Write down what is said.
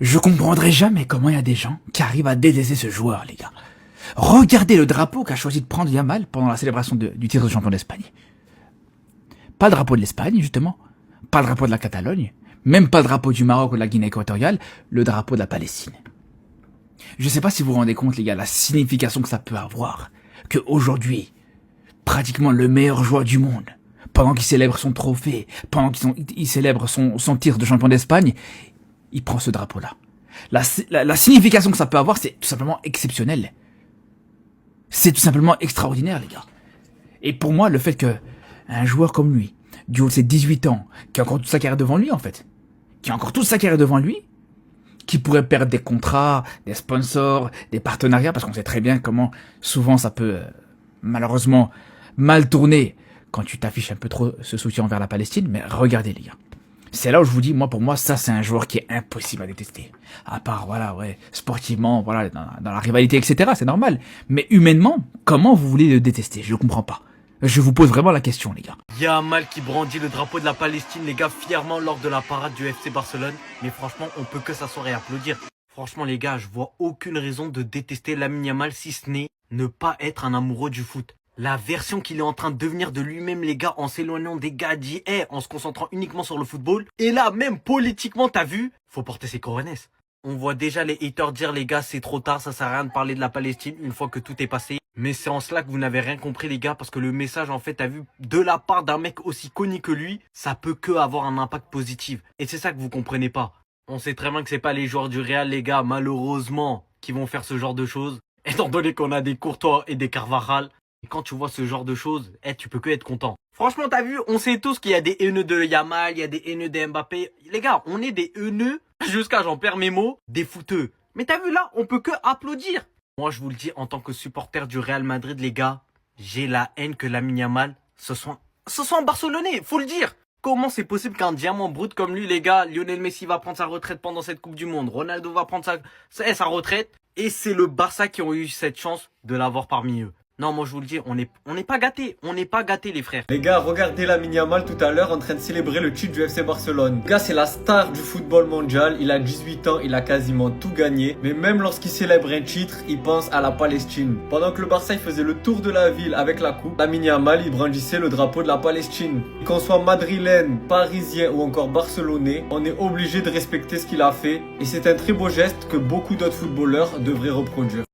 Je comprendrai jamais comment il y a des gens qui arrivent à détester ce joueur, les gars. Regardez le drapeau qu'a choisi de prendre Yamal pendant la célébration du titre de champion d'Espagne. Pas le drapeau de l'Espagne, justement. Pas le drapeau de la Catalogne. Même pas le drapeau du Maroc ou de la Guinée équatoriale. Le drapeau de la Palestine. Je sais pas si vous vous rendez compte, les gars, la signification que ça peut avoir. Que aujourd'hui, pratiquement le meilleur joueur du monde, pendant qu'il célèbre son trophée, pendant qu'il célèbre son titre de champion d'Espagne, il prend ce drapeau-là. La signification que ça peut avoir, c'est tout simplement exceptionnel. C'est tout simplement extraordinaire, les gars. Et pour moi, le fait que un joueur comme lui, du haut de ses 18 ans, qui a encore toute sa carrière devant lui, en fait, qui a encore toute sa carrière devant lui, qui pourrait perdre des contrats, des sponsors, des partenariats, parce qu'on sait très bien comment souvent ça peut malheureusement mal tourner quand tu t'affiches un peu trop ce soutien envers la Palestine. Mais regardez, les gars. C'est là où je vous dis, moi, pour moi, ça, c'est un joueur qui est impossible à détester. À part, voilà, ouais, sportivement, voilà, dans la rivalité, etc., c'est normal. Mais humainement, comment vous voulez le détester? Je ne comprends pas. Je vous pose vraiment la question, les gars. Yamal qui brandit le drapeau de la Palestine, les gars, fièrement lors de la parade du FC Barcelone. Mais franchement, on peut que s'asseoir et applaudir. Franchement, les gars, je vois aucune raison de détester Lamine Yamal si ce n'est ne pas être un amoureux du foot. La version qu'il est en train de devenir de lui-même, les gars, en s'éloignant des gadgets et en se concentrant uniquement sur le football. Et là, même politiquement, t'as vu, faut porter ses coronets. On voit déjà les haters dire, les gars, c'est trop tard, ça sert à rien de parler de la Palestine une fois que tout est passé. Mais c'est en cela que vous n'avez rien compris, les gars, parce que le message, en fait, t'as vu, de la part d'un mec aussi connu que lui, ça peut que avoir un impact positif. Et c'est ça que vous comprenez pas. On sait très bien que c'est pas les joueurs du Real, les gars, malheureusement, qui vont faire ce genre de choses. Étant donné qu'on a des Courtois et des Carvajal. Et quand tu vois ce genre de choses, tu peux que être content. Franchement, t'as vu, on sait tous qu'il y a des haineux de Yamal, il y a des haineux de Mbappé. Les gars, on est des haineux, jusqu'à j'en perds mes mots, des fouteux. Mais t'as vu là, on peut que applaudir. Moi, je vous le dis, en tant que supporter du Real Madrid, les gars, j'ai la haine que Lamine Yamal se soit barcelonais, faut le dire. Comment c'est possible qu'un diamant brut comme lui, les gars, Lionel Messi va prendre sa retraite pendant cette Coupe du Monde, Ronaldo va prendre sa retraite, et c'est le Barça qui ont eu cette chance de l'avoir parmi eux. Non, moi je vous le dis, on n'est pas gâtés. On n'est pas gâtés, les frères. Les gars, regardez Lamine Yamal tout à l'heure en train de célébrer le titre du FC Barcelone. Le gars, c'est la star du football mondial. Il a 18 ans, il a quasiment tout gagné. Mais même lorsqu'il célèbre un titre, il pense à la Palestine. Pendant que le Barça il faisait le tour de la ville avec la coupe, Lamine Yamal il brandissait le drapeau de la Palestine. Qu'on soit madrilène, parisien ou encore barcelonais, on est obligé de respecter ce qu'il a fait. Et c'est un très beau geste que beaucoup d'autres footballeurs devraient reproduire.